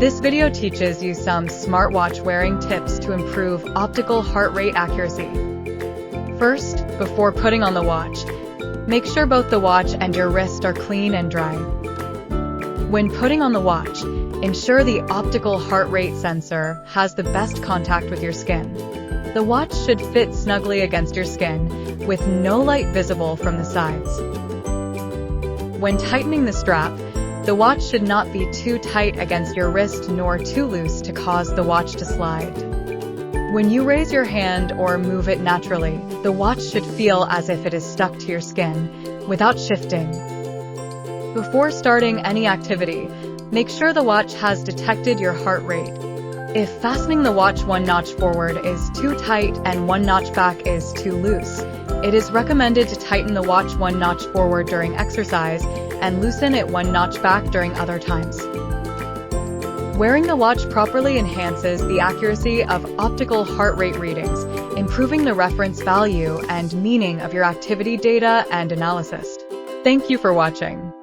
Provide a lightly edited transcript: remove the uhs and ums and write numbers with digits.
This video teaches you some smartwatch wearing tips to improve optical heart rate accuracy. First, before putting on the watch, make sure both the watch and your wrist are clean and dry. When putting on the watch, ensure the optical heart rate sensor has the best contact with your skin. The watch should fit snugly against your skin, with no light visible from the sides. When tightening the strap, the watch should not be too tight against your wrist nor too loose to cause the watch to slide. When you raise your hand or move it naturally, the watch should feel as if it is stuck to your skin, without shifting. Before starting any activity, make sure the watch has detected your heart rate. If fastening the watch one notch forward is too tight and one notch back is too loose, it is recommended to tighten the watch one notch forward during exercise and loosen it one notch back during other times. Wearing the watch properly enhances the accuracy of optical heart rate readings, improving the reference value and meaning of your activity data and analysis. Thank you for watching.